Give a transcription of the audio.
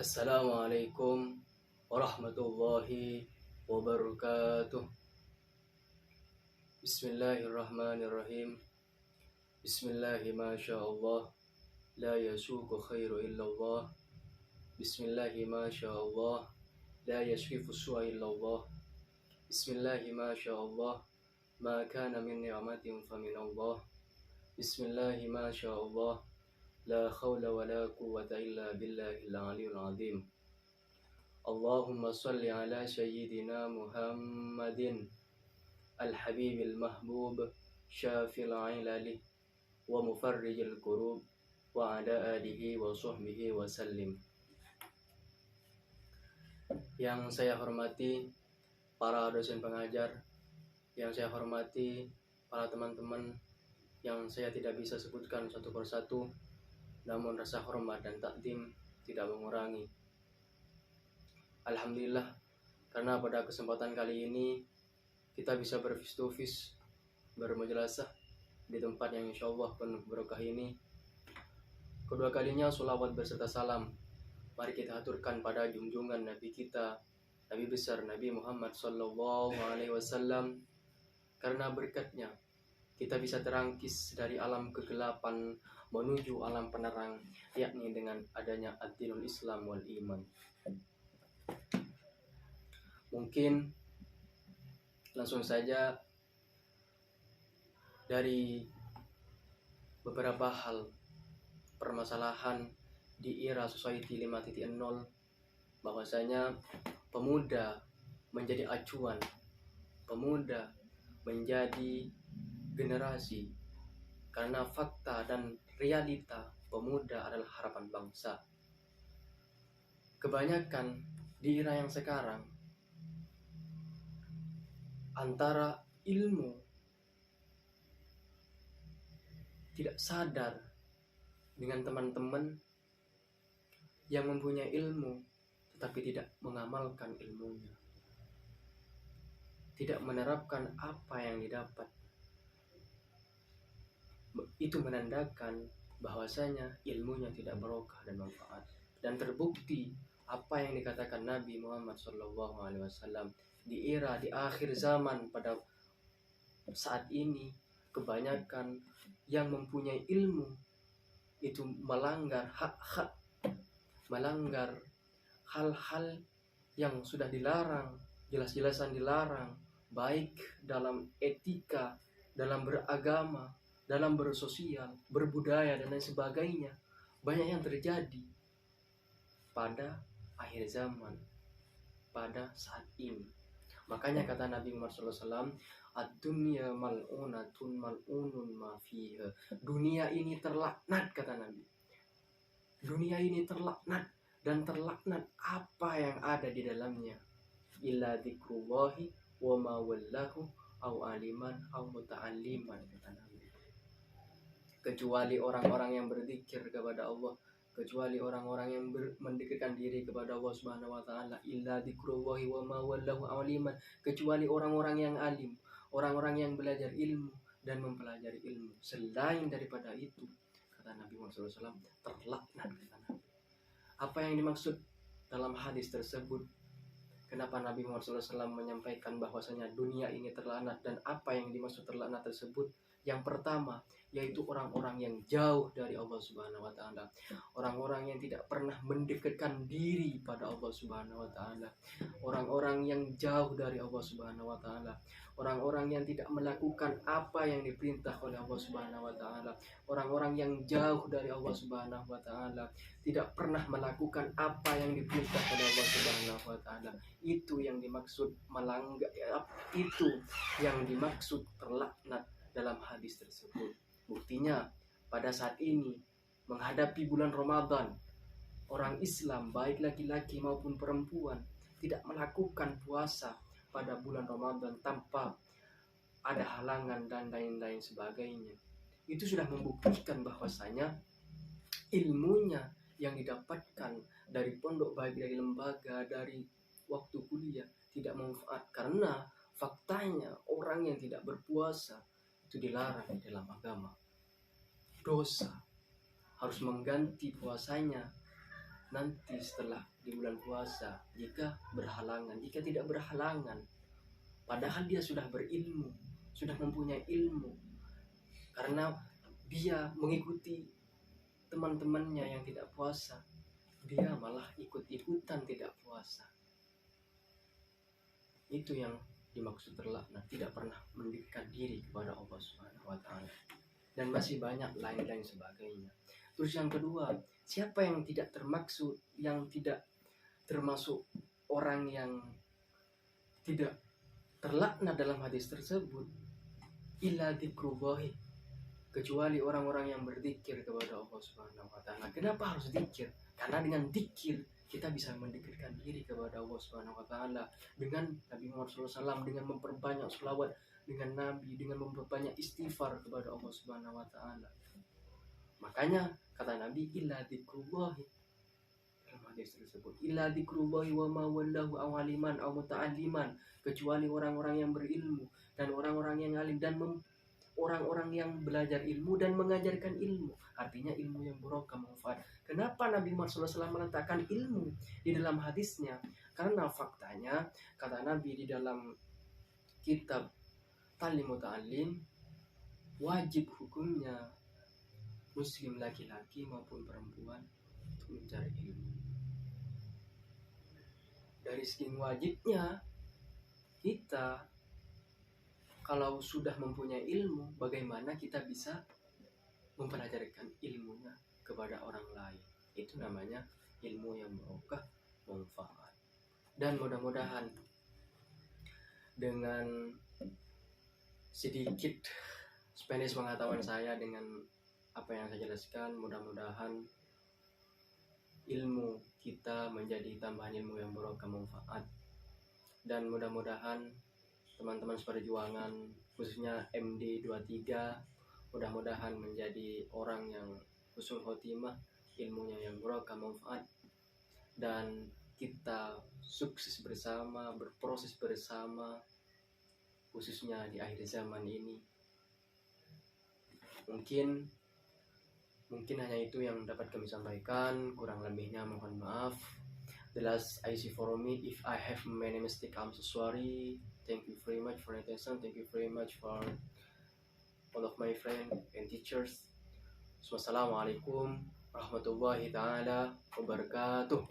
Assalamualaikum warahmatullahi wabarakatuh. Bismillahirrahmanirrahim. Bismillahi masyaallah. La yasuku khairu illallah. Bismillahi masyaallah. La yashfifu su'a illallah. Bismillahi masyaallah. Ma kana min ni'matin faminallah. Bismillahi masyaallah. La khawla wa la quwwata illa billahil aliyyil azim. Allahumma salli ala sayyidina Muhammadin al-habibil mahbub syafil ilali wa mufarrijil kurub wa ala alihi wa sahbihi wa sallim. Yang saya hormati para dosen pengajar, yang saya hormati para teman-teman yang saya tidak bisa sebutkan satu persatu, namun rasa hormat dan takdim tidak mengurangi. Alhamdulillah, karena pada kesempatan kali ini kita bisa berface to face, bermujalasah di tempat yang insya Allah penuh berkah ini. Kedua kalinya sholawat berserta salam mari kita aturkan pada junjungan Nabi kita, Nabi besar Nabi Muhammad SAW, karena berkatnya kita bisa terangkis dari alam kegelapan menuju alam penerang, yakni dengan adanya ad-dinul Islam wal iman. Mungkin langsung saja dari beberapa hal permasalahan di era society 5.0, bahwasanya pemuda menjadi acuan, pemuda menjadi generasi, karena fakta dan realita pemuda adalah harapan bangsa. Kebanyakan di era yang sekarang antara ilmu tidak sadar dengan teman-teman yang mempunyai ilmu tetapi tidak mengamalkan ilmunya, tidak menerapkan apa yang didapat. Itu menandakan bahwasanya ilmunya tidak barokah dan manfaat. Dan terbukti apa yang dikatakan Nabi Muhammad SAW di era di akhir zaman pada saat ini, kebanyakan yang mempunyai ilmu itu melanggar hak-hak, melanggar hal-hal yang sudah dilarang, jelas-jelasan dilarang, baik dalam etika, dalam beragama, dalam bersosial, berbudaya dan lain sebagainya. Banyak yang terjadi pada akhir zaman, pada saat ini. Makanya kata Nabi Muhammad SAW, ad-dunya mal'unatun mal'unun ma fiha. Dunia ini terlaknat, kata Nabi. Dunia ini terlaknat dan terlaknat apa yang ada di dalamnya. Illa dzikrullahi wa ma wallahu au aliman au muta'alliman, kata Nabi. Kecuali orang-orang yang berzikir kepada Allah, kecuali orang-orang yang mendekatkan diri kepada Allah Subhanahu wa taala, illa dzikrullahi wa ma wallahu aliman, kecuali orang-orang yang alim, orang-orang yang belajar ilmu dan mempelajari ilmu. Selain daripada itu, kata Nabi Muhammad SAW, terlaknat, kata Nabi. Apa yang dimaksud dalam hadis tersebut? Kenapa Nabi Muhammad SAW menyampaikan bahwasanya dunia ini terlaknat, dan apa yang dimaksud terlaknat tersebut? Yang pertama, yaitu orang-orang yang jauh dari Allah Subhanahu wa taala. Orang-orang yang tidak pernah mendekatkan diri pada Allah Subhanahu wa taala. Orang-orang yang jauh dari Allah Subhanahu wa taala. Orang-orang yang tidak melakukan apa yang diperintah oleh Allah Subhanahu wa taala. Orang-orang yang jauh dari Allah Subhanahu wa taala, tidak pernah melakukan apa yang diperintah oleh Allah Subhanahu wa taala. Itu yang dimaksud melanggar, itu yang dimaksud terlaknat dalam hadis tersebut. Buktinya pada saat ini menghadapi bulan Ramadan, orang Islam baik laki-laki maupun perempuan tidak melakukan puasa pada bulan Ramadan tanpa ada halangan dan lain-lain sebagainya. Itu sudah membuktikan bahwasanya ilmunya yang didapatkan dari pondok, baik dari lembaga, dari waktu kuliah, tidak manfaat. Karena faktanya orang yang tidak berpuasa itu dilarang di dalam agama. Dosa, harus mengganti puasanya nanti setelah di bulan puasa jika berhalangan, jika tidak berhalangan, padahal dia sudah berilmu, sudah mempunyai ilmu, karena dia mengikuti teman-temannya yang tidak puasa, dia malah ikut-ikutan tidak puasa. Itu yang dimaksud terlaknat, tidak pernah mendekatkan diri kepada Allah Subhanahu wa taala. Dan masih banyak lain-lain sebagainya. Terus yang kedua, siapa yang tidak termaksud, yang tidak termasuk orang yang tidak terlaknat dalam hadis tersebut? Illa dzikrullahi, kecuali orang-orang yang berzikir kepada Allah Subhanahu wa taala. Kenapa harus zikir? Karena dengan zikir kita bisa mendekatkan diri kepada Allah Subhanahu wa taala. Dengan Nabi Muhammad SAW, dengan memperbanyak sholawat dengan Nabi, dengan memperbanyak istighfar kepada Allah Subhanahu wa taala. Makanya kata Nabi, illa dzikrullahi, dalam hadis tersebut, illa dzikrullahi wa ma wallahu awaliman aw muta'alliman, kecuali orang-orang yang berilmu dan orang-orang yang alim dan orang-orang yang belajar ilmu dan mengajarkan ilmu. Artinya ilmu yang barokah, manfaat. Kenapa Nabi Muhammad SAW meletakkan ilmu di dalam hadisnya? Karena faktanya kata Nabi di dalam kitab Ta'lim Muta'allim, wajib hukumnya muslim laki-laki maupun perempuan untuk mencari ilmu. Dari segi wajibnya, kita kalau sudah mempunyai ilmu, bagaimana kita bisa mempelajarkan ilmunya kepada orang lain? Itu namanya ilmu yang barokah, manfaat. Dan mudah-mudahan dengan sedikit Spanish pengetahuan saya dengan apa yang saya jelaskan, mudah-mudahan ilmu kita menjadi tambahan ilmu yang barokah, manfaat. Dan mudah-mudahan teman-teman seperjuangan, khususnya MD23, mudah-mudahan menjadi orang yang husnul khotimah, ilmunya yang barokah, manfaat, dan kita sukses bersama, berproses bersama, khususnya di akhir zaman ini. Mungkin hanya itu yang dapat kami sampaikan, kurang lebihnya mohon maaf. The last I see for me, if I have many mistake, I'm so sorry. Thank you very much for attention. Thank you very much for all of my friends and teachers. Wassalamualaikum warahmatullahi taala wabarakatuh.